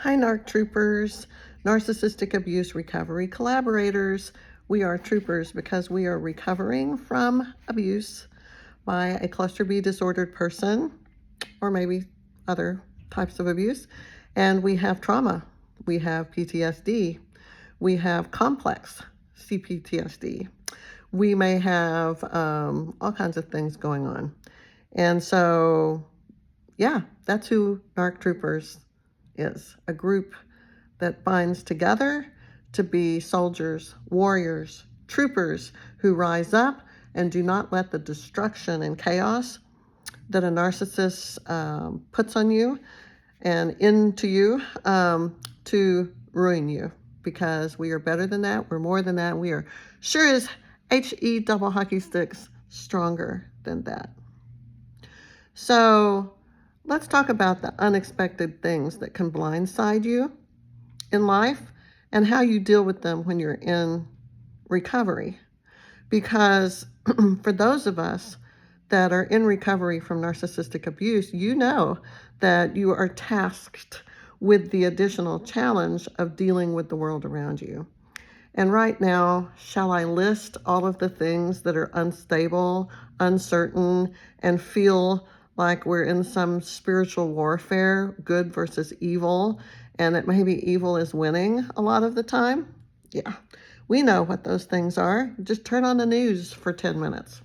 Hi, NARC troopers, narcissistic abuse recovery collaborators. We are troopers because we are recovering from abuse by a cluster B disordered person, or maybe other types of abuse. And we have trauma. We have PTSD. We have complex CPTSD. We may have all kinds of things going on. And so, yeah, that's who NARC troopers is, a group that binds together to be soldiers, warriors, troopers who rise up and do not let the destruction and chaos that a narcissist puts on you and into you to ruin you, because we are better than that. We're more than that. We are sure as HE double hockey sticks stronger than that. So let's talk about the unexpected things that can blindside you in life and how you deal with them when you're in recovery. Because for those of us that are in recovery from narcissistic abuse, you know that you are tasked with the additional challenge of dealing with the world around you. And right now, shall I list all of the things that are unstable, uncertain, and feel like we're in some spiritual warfare, good versus evil, and that maybe evil is winning a lot of the time? Yeah, we know what those things are. Just turn on the news for 10 minutes.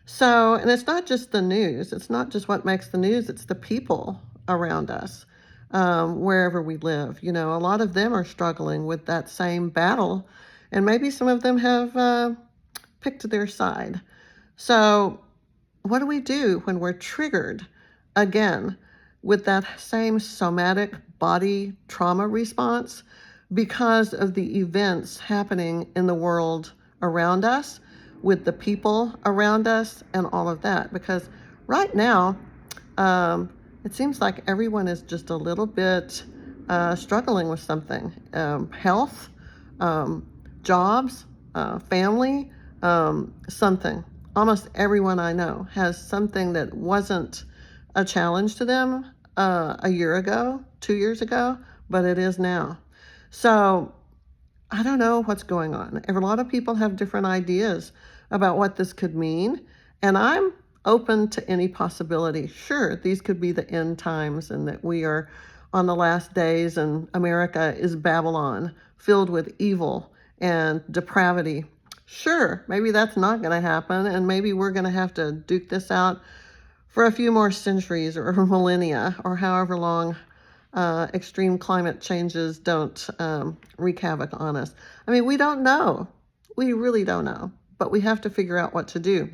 So, and it's not just the news. It's not just what makes the news. It's the people around us, wherever we live. You know, a lot of them are struggling with that same battle, and maybe some of them have picked their side. So what do we do when we're triggered again with that same somatic body trauma response because of the events happening in the world around us, with the people around us, and all of that? Because right now, it seems like everyone is just a little bit struggling with something. Health, jobs, family, something. Almost everyone I know has something that wasn't a challenge to them a year ago, 2 years ago, but it is now. So I don't know what's going on. A lot of people have different ideas about what this could mean, and I'm open to any possibility. Sure, these could be the end times, and that we are on the last days, and America is Babylon, filled with evil and depravity. Sure, maybe that's not going to happen, and maybe we're going to have to duke this out for a few more centuries or millennia, or however long extreme climate changes don't wreak havoc on us. I mean, we don't know. We really don't know, but we have to figure out what to do.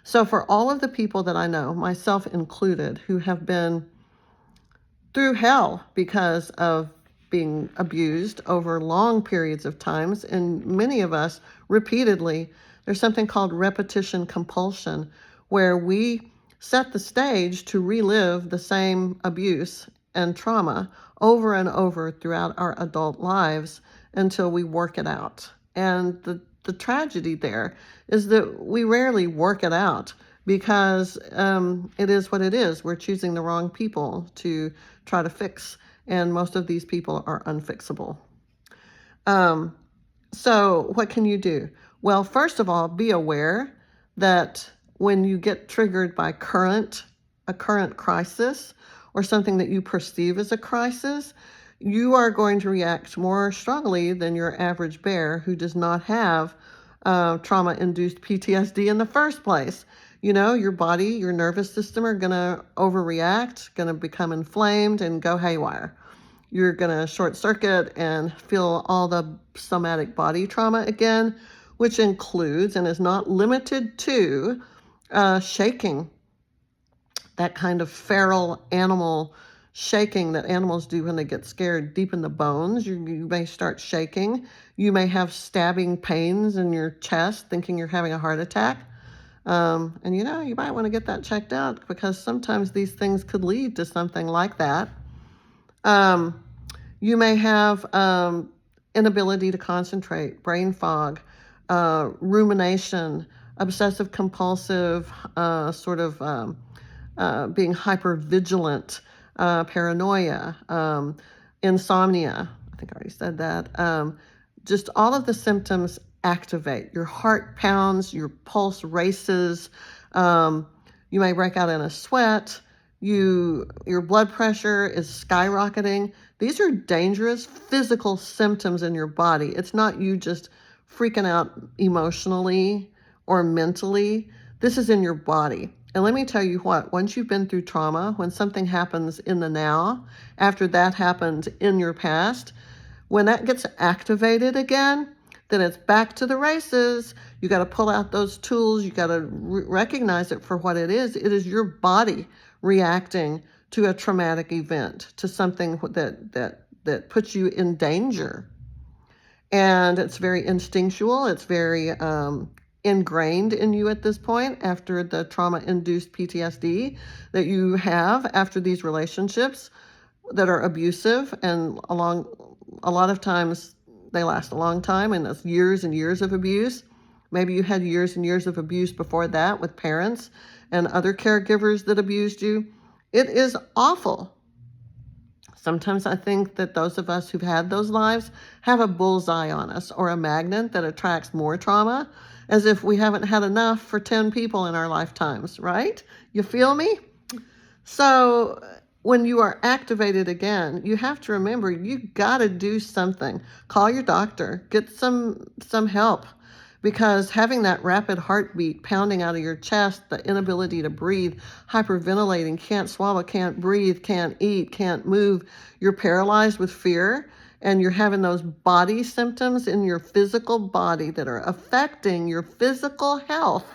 So for all of the people that I know, myself included, who have been through hell because of being abused over long periods of times, and many of us repeatedly, there's something called repetition compulsion, where we set the stage to relive the same abuse and trauma over and over throughout our adult lives until we work it out. And the tragedy there is that we rarely work it out, because it is what it is. We're choosing the wrong people to try to fix, and most of these people are unfixable. So what can you do? Well, first of all, be aware that when you get triggered by a current crisis, or something that you perceive as a crisis, you are going to react more strongly than your average bear who does not have trauma-induced PTSD in the first place. You know, your body, your nervous system are going to overreact, going to become inflamed and go haywire. You're going to short circuit and feel all the somatic body trauma again, which includes and is not limited to shaking, that kind of feral animal shaking that animals do when they get scared deep in the bones. You may start shaking. You may have stabbing pains in your chest, thinking you're having a heart attack. And you know, you might want to get that checked out, because sometimes these things could lead to something like that. You may have inability to concentrate, brain fog, rumination, obsessive compulsive, being hyper vigilant, paranoia, insomnia. I think I already said that. Just all of the symptoms activate. Your heart pounds, your pulse races. You may break out in a sweat. Your blood pressure is skyrocketing. These are dangerous physical symptoms in your body. It's not you just freaking out emotionally or mentally. This is in your body. And let me tell you what, once you've been through trauma, when something happens in the now, after that happened in your past, when that gets activated again, then it's back to the races. You got to pull out those tools. You got to recognize it for what it is. It is your body reacting to a traumatic event, to something that puts you in danger. And it's very instinctual. It's very ingrained in you at this point after the trauma-induced PTSD that you have after these relationships that are abusive, and a lot of times they last a long time, and that's years and years of abuse. Maybe you had years and years of abuse before that with parents and other caregivers that abused you. It is awful. Sometimes I think that those of us who've had those lives have a bullseye on us, or a magnet that attracts more trauma, as if we haven't had enough for 10 people in our lifetimes, right? You feel me? So when you are activated again, you have to remember you got to do something. Call your doctor, get some help, because having that rapid heartbeat pounding out of your chest, the inability to breathe, hyperventilating, can't swallow, can't breathe, can't eat, can't move, you're paralyzed with fear, and you're having those body symptoms in your physical body that are affecting your physical health,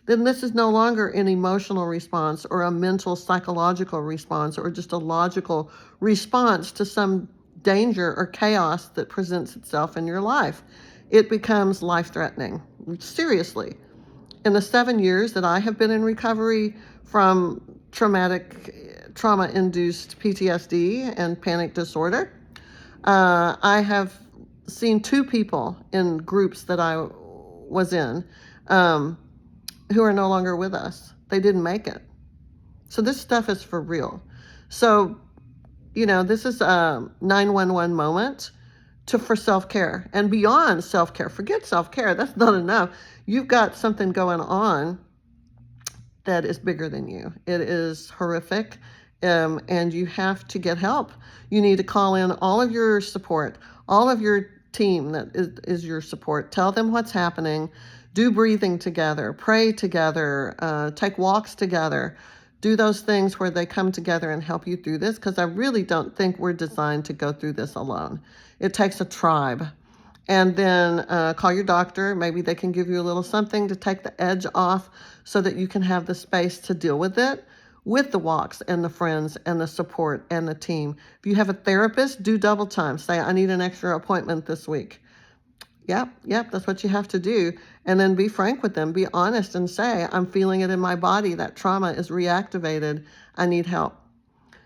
then this is no longer an emotional response or a mental psychological response or just a logical response to some danger or chaos that presents itself in your life. It becomes life-threatening. Seriously. In the 7 years that I have been in recovery from trauma-induced PTSD and panic disorder, I have seen 2 people in groups that I was in who are no longer with us. They didn't make it. So this stuff is for real. So, this is a 911 moment for self-care and beyond self-care. Forget self-care. That's not enough. You've got something going on that is bigger than you. It is horrific, and you have to get help. You need to call in all of your support, all of your team that is your support. Tell them what's happening. Do breathing together, pray together, take walks together. Do those things where they come together and help you through this, because I really don't think we're designed to go through this alone. It takes a tribe. And then call your doctor. Maybe they can give you a little something to take the edge off so that you can have the space to deal with it, with the walks and the friends and the support and the team. If you have a therapist, do double time. Say, I need an extra appointment this week. Yep, that's what you have to do. And then be frank with them. Be honest and say, I'm feeling it in my body. That trauma is reactivated. I need help.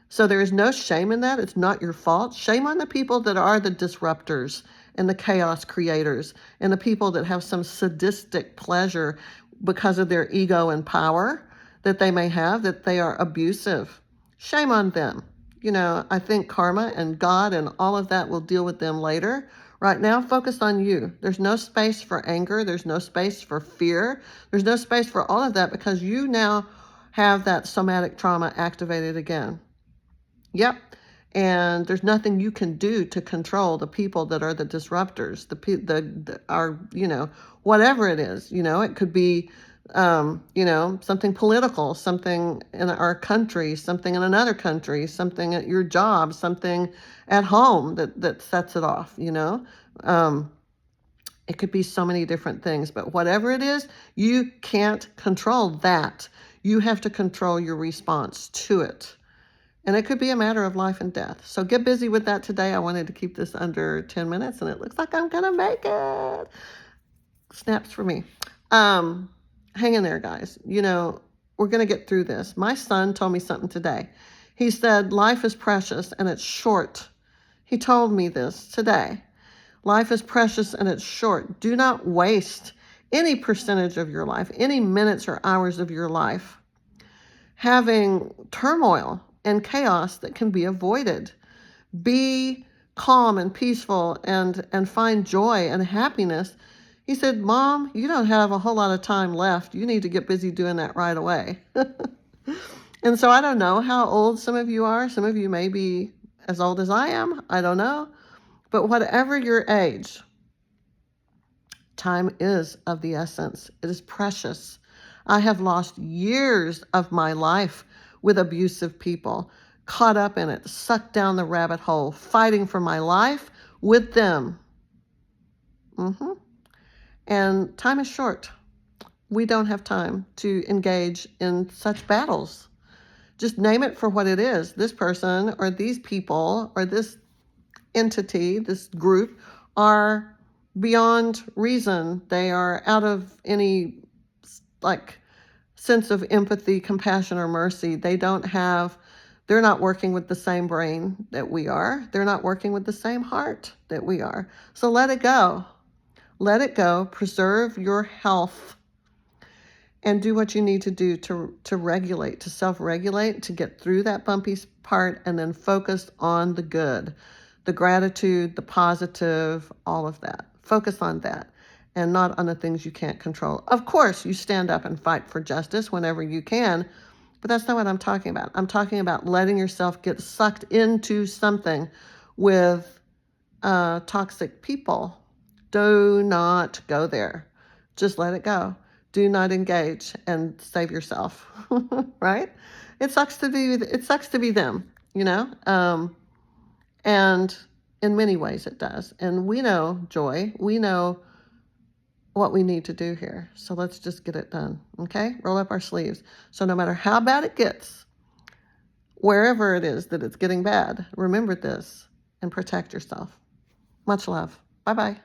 So there is no shame in that. It's not your fault. Shame on the people that are the disruptors and the chaos creators and the people that have some sadistic pleasure because of their ego and power that they may have, that they are abusive. Shame on them. I think karma and God and all of that will deal with them later. Right now, focus on you. There's no space for anger. There's no space for fear. There's no space for all of that, because you now have that somatic trauma activated again. Yep. And there's nothing you can do to control the people that are the disruptors, whatever it is. It could be, something political, something in our country, something in another country, something at your job, something at home that sets it off. It could be so many different things, but whatever it is, you can't control that. You have to control your response to it. And it could be a matter of life and death. So get busy with that today. I wanted to keep this under 10 minutes, and it looks like I'm going to make it. Snaps for me. Hang in there, guys. We're going to get through this. My son told me something today. He said, life is precious and it's short. He told me this today. Life is precious and it's short. Do not waste any percentage of your life, any minutes or hours of your life having turmoil and chaos that can be avoided. Be calm and peaceful and find joy and happiness. He said, Mom, you don't have a whole lot of time left. You need to get busy doing that right away. And so I don't know how old some of you are. Some of you may be as old as I am. I don't know. But whatever your age, time is of the essence. It is precious. I have lost years of my life with abusive people, caught up in it, sucked down the rabbit hole, fighting for my life with them. And time is short. We don't have time to engage in such battles. Just name it for what it is. This person or these people or this entity, this group, are beyond reason. They are out of any sense of empathy, compassion, or mercy. They're not working with the same brain that we are. They're not working with the same heart that we are. So let it go. Let it go. Preserve your health and do what you need to do to regulate, to self-regulate, to get through that bumpy part, and then focus on the good, the gratitude, the positive, all of that. Focus on that and not on the things you can't control. Of course, you stand up and fight for justice whenever you can, but that's not what I'm talking about. I'm talking about letting yourself get sucked into something with toxic people. Do not go there. Just let it go. Do not engage and save yourself, right? It sucks to be them, and in many ways it does. And we know, Joy, we know what we need to do here. So let's just get it done, okay? Roll up our sleeves. So no matter how bad it gets, wherever it is that it's getting bad, remember this and protect yourself. Much love. Bye-bye.